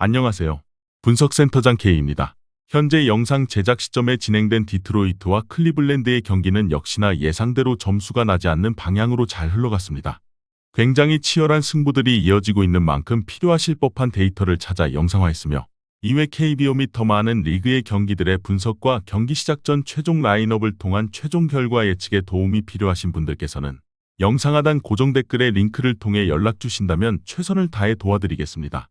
안녕하세요. 분석센터장 K입니다. 현재 영상 제작 시점에 진행된 디트로이트와 클리블랜드의 경기는 역시나 예상대로 점수가 나지 않는 방향으로 잘 흘러갔습니다. 굉장히 치열한 승부들이 이어지고 있는 만큼 필요하실 법한 데이터를 찾아 영상화했으며 이외 KBO 및 더 많은 리그의 경기들의 분석과 경기 시작 전 최종 라인업을 통한 최종 결과 예측에 도움이 필요하신 분들께서는 영상 하단 고정 댓글의 링크를 통해 연락 주신다면 최선을 다해 도와드리겠습니다.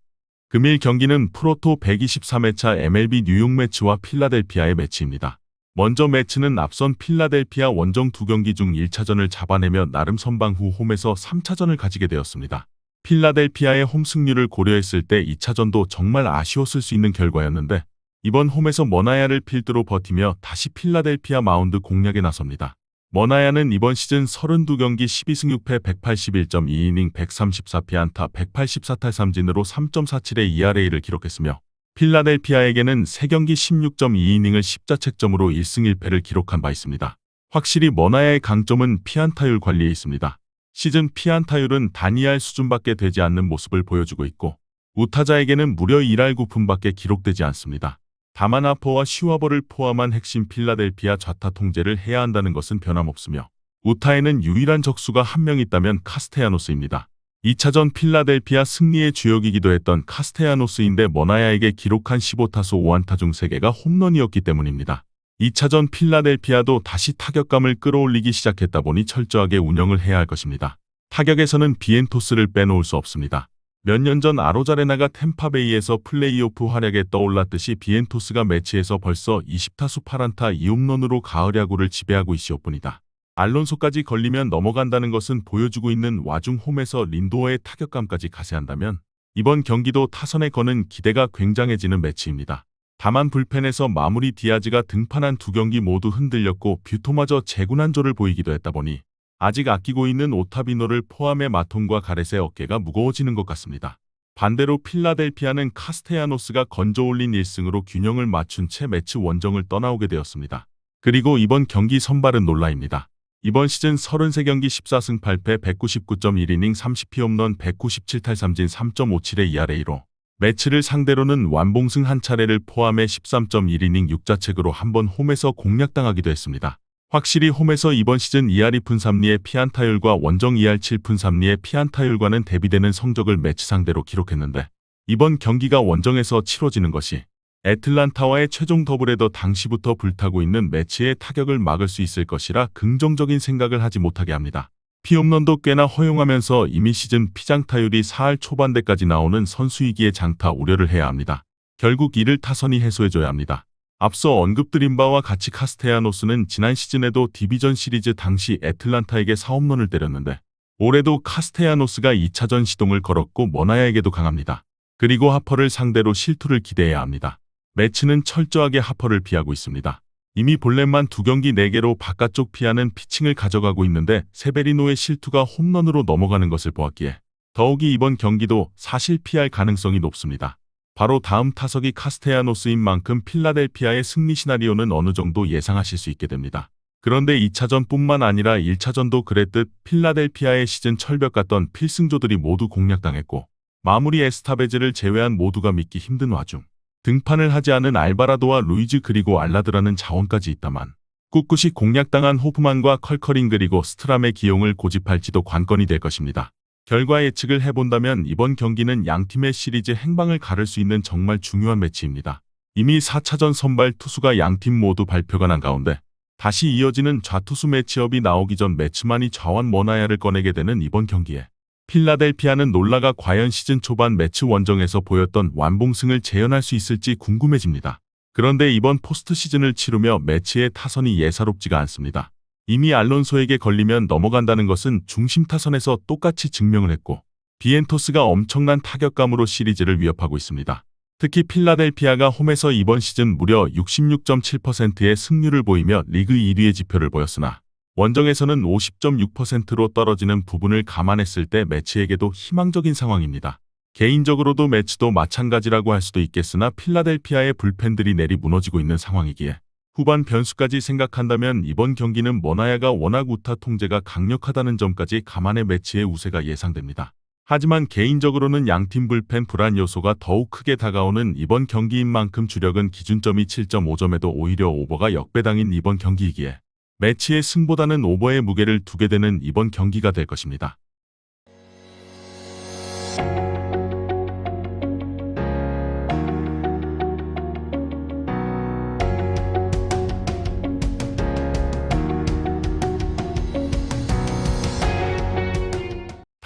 금일 경기는 프로토 123회차 MLB 뉴욕 매치와 필라델피아의 매치입니다. 먼저 매치는 앞선 필라델피아 원정 두 경기 중 1차전을 잡아내며 나름 선방 후 홈에서 3차전을 가지게 되었습니다. 필라델피아의 홈 승률을 고려했을 때 2차전도 정말 아쉬웠을 수 있는 결과였는데 이번 홈에서 머나야를 필두로 버티며 다시 필라델피아 마운드 공략에 나섭니다. 머나야는 이번 시즌 32경기 12승 6패 181.2이닝 134피안타 184탈 3진으로 3.47의 ERA를 기록했으며 필라델피아에게는 3경기 16.2이닝을 10자책점으로 1승 1패를 기록한 바 있습니다. 확실히 머나야의 강점은 피안타율 관리에 있습니다. 시즌 피안타율은 단이할 수준밖에 되지 않는 모습을 보여주고 있고 우타자에게는 무려 1할 9푼밖에 기록되지 않습니다. 다만 하퍼와 슈와버를 포함한 핵심 필라델피아 좌타 통제를 해야 한다는 것은 변함없으며 우타에는 유일한 적수가 한 명 있다면 카스테야노스입니다. 2차전 필라델피아 승리의 주역이기도 했던 카스테야노스인데 머나야에게 기록한 15타수 5안타 중 3개가 홈런이었기 때문입니다. 2차전 필라델피아도 다시 타격감을 끌어올리기 시작했다 보니 철저하게 운영을 해야 할 것입니다. 타격에서는 비엔토스를 빼놓을 수 없습니다. 몇 년 전 아로자레나가 템파베이에서 플레이오프 활약에 떠올랐듯이 비엔토스가 매치에서 벌써 20타수 8안타 2홈런으로 가을 야구를 지배하고 있시오뿐이다. 알론소까지 걸리면 넘어간다는 것은 보여주고 있는 와중 홈에서 린도어의 타격감까지 가세한다면 이번 경기도 타선에 거는 기대가 굉장해지는 매치입니다. 다만 불펜에서 마무리 디아즈가 등판한 두 경기 모두 흔들렸고 뷰토마저 재군한조를 보이기도 했다 보니 아직 아끼고 있는 오타비노를 포함해 마톤과 가렛의 어깨가 무거워지는 것 같습니다. 반대로 필라델피아는 카스테야노스가 건져 올린 1승으로 균형을 맞춘 채 매치 원정을 떠나오게 되었습니다. 그리고 이번 경기 선발은 놀라입니다. 이번 시즌 33경기 14승 8패 199.1이닝 30피 홈런 197탈 3진 3.57의 ERA로 매치를 상대로는 완봉승 한 차례를 포함해 13.1이닝 6자책으로 한번 홈에서 공략당하기도 했습니다. 확실히 홈에서 이번 시즌 2할 2푼 3리의 피안타율과 원정 2할 7푼 3리의 피안타율과는 대비되는 성적을 매치 상대로 기록했는데 이번 경기가 원정에서 치러지는 것이 애틀란타와의 최종 더블헤더 당시부터 불타고 있는 매치의 타격을 막을 수 있을 것이라 긍정적인 생각을 하지 못하게 합니다. 피홈런도 꽤나 허용하면서 이미 시즌 피장타율이 4할 초반대까지 나오는 선수이기에 장타 우려를 해야 합니다. 결국 이를 타선이 해소해줘야 합니다. 앞서 언급드린 바와 같이 카스테야노스는 지난 시즌에도 디비전 시리즈 당시 애틀란타에게 4홈런을 때렸는데 올해도 카스테야노스가 2차전 시동을 걸었고 머나야에게도 강합니다. 그리고 하퍼를 상대로 실투를 기대해야 합니다. 매치는 철저하게 하퍼를 피하고 있습니다. 이미 볼넷만 2경기 4개로 바깥쪽 피하는 피칭을 가져가고 있는데 세베리노의 실투가 홈런으로 넘어가는 것을 보았기에 더욱이 이번 경기도 사실 피할 가능성이 높습니다. 바로 다음 타석이 카스테야노스인 만큼 필라델피아의 승리 시나리오는 어느 정도 예상하실 수 있게 됩니다. 그런데 2차전뿐만 아니라 1차전도 그랬듯 필라델피아의 시즌 철벽 같던 필승조들이 모두 공략당했고 마무리 에스타베즈를 제외한 모두가 믿기 힘든 와중 등판을 하지 않은 알바라도와 루이즈 그리고 알라드라는 자원까지 있다만 꿋꿋이 공략당한 호프만과 컬커링 그리고 스트람의 기용을 고집할지도 관건이 될 것입니다. 결과 예측을 해본다면 이번 경기는 양팀의 시리즈 행방을 가를 수 있는 정말 중요한 매치입니다. 이미 4차전 선발 투수가 양팀 모두 발표가 난 가운데 다시 이어지는 좌투수 매치업이 나오기 전 매치만이 좌완 머나야를 꺼내게 되는 이번 경기에 필라델피아는 놀라가 과연 시즌 초반 매치 원정에서 보였던 완봉승을 재현할 수 있을지 궁금해집니다. 그런데 이번 포스트 시즌을 치르며 매치의 타선이 예사롭지가 않습니다. 이미 알론소에게 걸리면 넘어간다는 것은 중심 타선에서 똑같이 증명을 했고 비엔토스가 엄청난 타격감으로 시리즈를 위협하고 있습니다. 특히 필라델피아가 홈에서 이번 시즌 무려 66.7%의 승률을 보이며 리그 1위의 지표를 보였으나 원정에서는 50.6%로 떨어지는 부분을 감안했을 때 매치에게도 희망적인 상황입니다. 개인적으로도 매치도 마찬가지라고 할 수도 있겠으나 필라델피아의 불펜들이 내리 무너지고 있는 상황이기에 후반 변수까지 생각한다면 이번 경기는 머나야가 워낙 우타 통제가 강력하다는 점까지 감안해 매치의 우세가 예상됩니다. 하지만 개인적으로는 양팀 불펜 불안 요소가 더욱 크게 다가오는 이번 경기인 만큼 주력은 기준점이 7.5점에도 오히려 오버가 역배당인 이번 경기이기에 매치의 승보다는 오버의 무게를 두게 되는 이번 경기가 될 것입니다.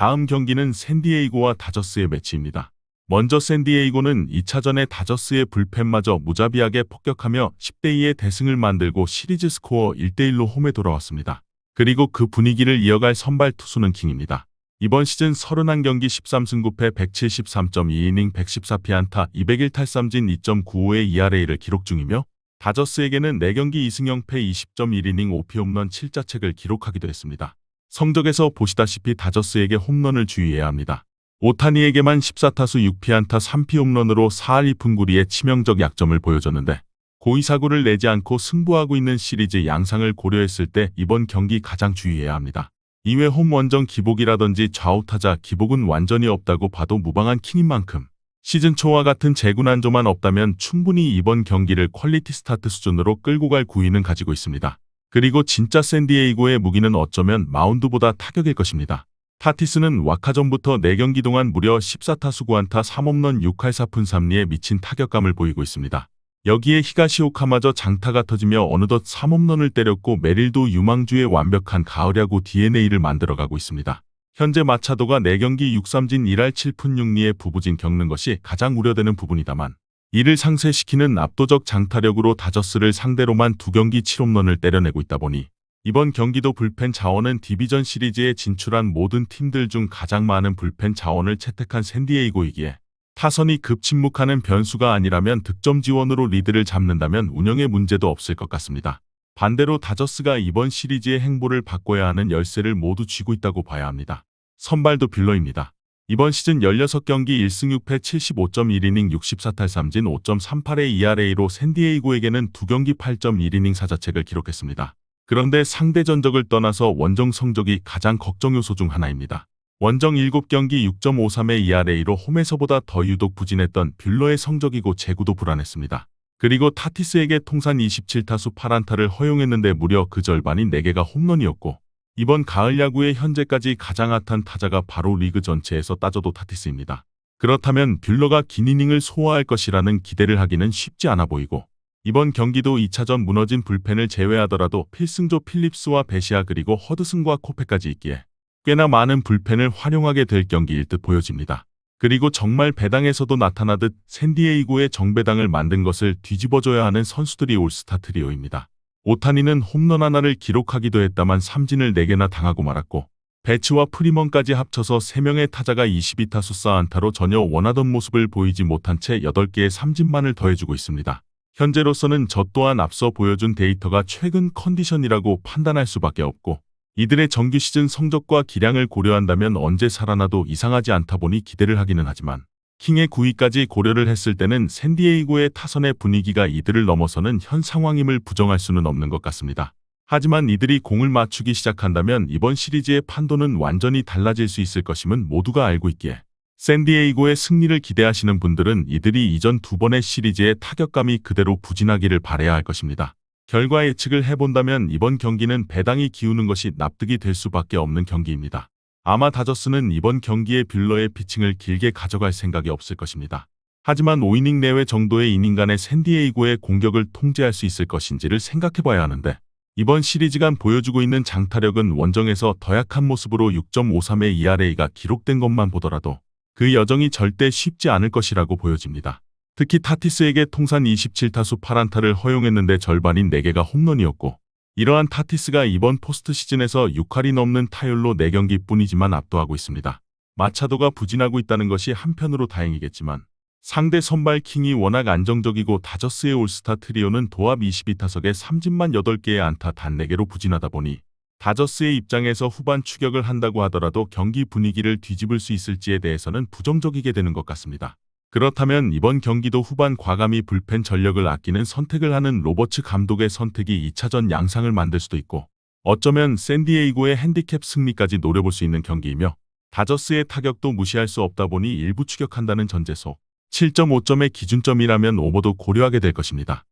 다음 경기는 샌디에이고와 다저스의 매치입니다. 먼저 샌디에이고는 2차전에 다저스의 불펜마저 무자비하게 폭격하며 10대2의 대승을 만들고 시리즈 스코어 1대1로 홈에 돌아왔습니다. 그리고 그 분위기를 이어갈 선발 투수는 킹입니다. 이번 시즌 31경기 13승 9패 173.2이닝 114피안타 201탈삼진 2.95의 ERA를 기록 중이며 다저스에게는 4경기 2승 0패 20.1이닝 5피 홈런 7자책을 기록하기도 했습니다. 성적에서 보시다시피 다저스에게 홈런을 주의해야 합니다. 오타니에게만 14타수 6피안타 3피 홈런으로 4할 2푼 9리의 치명적 약점을 보여줬는데 고의사구를 내지 않고 승부하고 있는 시리즈 양상을 고려했을 때 이번 경기 가장 주의해야 합니다. 이외 홈 원정 기복이라든지 좌우타자 기복은 완전히 없다고 봐도 무방한 킹인 만큼 시즌 초와 같은 재군안조만 없다면 충분히 이번 경기를 퀄리티 스타트 수준으로 끌고 갈 구위는 가지고 있습니다. 그리고 진짜 샌디에이고의 무기는 어쩌면 마운드보다 타격일 것입니다. 타티스는 와카전부터 4경기 동안 무려 14타수 9안타 3홈런 6할 4푼 3리에 미친 타격감을 보이고 있습니다. 여기에 히가시오카마저 장타가 터지며 어느덧 3홈런을 때렸고 메릴도 유망주의 완벽한 가을야구 DNA를 만들어가고 있습니다. 현재 마차도가 4경기 6삼진 1할 7푼 6리의 부부진 겪는 것이 가장 우려되는 부분이다만 이를 상쇄시키는 압도적 장타력으로 다저스를 상대로만 2경기 7홈런을 때려내고 있다 보니 이번 경기도 불펜 자원은 디비전 시리즈에 진출한 모든 팀들 중 가장 많은 불펜 자원을 채택한 샌디에이고이기에 타선이 급침묵하는 변수가 아니라면 득점 지원으로 리드를 잡는다면 운영에 문제도 없을 것 같습니다. 반대로 다저스가 이번 시리즈의 행보를 바꿔야 하는 열쇠를 모두 쥐고 있다고 봐야 합니다. 선발도 빌러입니다. 이번 시즌 16경기 1승 6패 75.1이닝 64탈삼진 5.38의 ERA로 샌디에이고에게는 2경기 8.1이닝 사자책을 기록했습니다. 그런데 상대 전적을 떠나서 원정 성적이 가장 걱정 요소 중 하나입니다. 원정 7경기 6.53의 ERA로 홈에서보다 더 유독 부진했던 뷰러의 성적이고 제구도 불안했습니다. 그리고 타티스에게 통산 27타수 8안타를 허용했는데 무려 그 절반인 4개가 홈런이었고 이번 가을 야구의 현재까지 가장 핫한 타자가 바로 리그 전체에서 따져도 타티스입니다. 그렇다면 뷰러가 긴 이닝을 소화할 것이라는 기대를 하기는 쉽지 않아 보이고 이번 경기도 2차전 무너진 불펜을 제외하더라도 필승조 필립스와 베시아 그리고 허드슨과 코페까지 있기에 꽤나 많은 불펜을 활용하게 될 경기일 듯 보여집니다. 그리고 정말 배당에서도 나타나듯 샌디에이고의 정배당을 만든 것을 뒤집어줘야 하는 선수들이 올스타 트리오입니다. 오타니는 홈런 하나를 기록하기도 했다만 삼진을 4개나 당하고 말았고 배츠와 프리먼까지 합쳐서 3명의 타자가 22타수 4안타로 전혀 원하던 모습을 보이지 못한 채 8개의 삼진만을 더해주고 있습니다. 현재로서는 저 또한 앞서 보여준 데이터가 최근 컨디션이라고 판단할 수밖에 없고 이들의 정규 시즌 성적과 기량을 고려한다면 언제 살아나도 이상하지 않다 보니 기대를 하기는 하지만 킹의 9위까지 고려를 했을 때는 샌디에이고의 타선의 분위기가 이들을 넘어서는 현 상황임을 부정할 수는 없는 것 같습니다. 하지만 이들이 공을 맞추기 시작한다면 이번 시리즈의 판도는 완전히 달라질 수 있을 것임은 모두가 알고 있기에 샌디에이고의 승리를 기대하시는 분들은 이들이 이전 2번의 시리즈의 타격감이 그대로 부진하기를 바라야 할 것입니다. 결과 예측을 해본다면 이번 경기는 배당이 기우는 것이 납득이 될 수밖에 없는 경기입니다. 아마 다저스는 이번 경기에 뷰러의 피칭을 길게 가져갈 생각이 없을 것입니다. 하지만 5이닝 내외 정도의 이닝 간의 샌디에이고의 공격을 통제할 수 있을 것인지를 생각해봐야 하는데 이번 시리즈간 보여주고 있는 장타력은 원정에서 더 약한 모습으로 6.53의 ERA가 기록된 것만 보더라도 그 여정이 절대 쉽지 않을 것이라고 보여집니다. 특히 타티스에게 통산 27타수 8안타를 허용했는데 절반인 4개가 홈런이었고 이러한 타티스가 이번 포스트 시즌에서 6할이 넘는 타율로 4경기 뿐이지만 압도하고 있습니다. 마차도가 부진하고 있다는 것이 한편으로 다행이겠지만 상대 선발 킹이 워낙 안정적이고 다저스의 올스타 트리오는 도합 22타석에 삼진만 8개의 안타 단 4개로 부진하다 보니 다저스의 입장에서 후반 추격을 한다고 하더라도 경기 분위기를 뒤집을 수 있을지에 대해서는 부정적이게 되는 것 같습니다. 그렇다면 이번 경기도 후반 과감히 불펜 전력을 아끼는 선택을 하는 로버츠 감독의 선택이 2차전 양상을 만들 수도 있고 어쩌면 샌디에이고의 핸디캡 승리까지 노려볼 수 있는 경기이며 다저스의 타격도 무시할 수 없다 보니 일부 추격한다는 전제소 7.5점의 기준점이라면 오버도 고려하게 될 것입니다.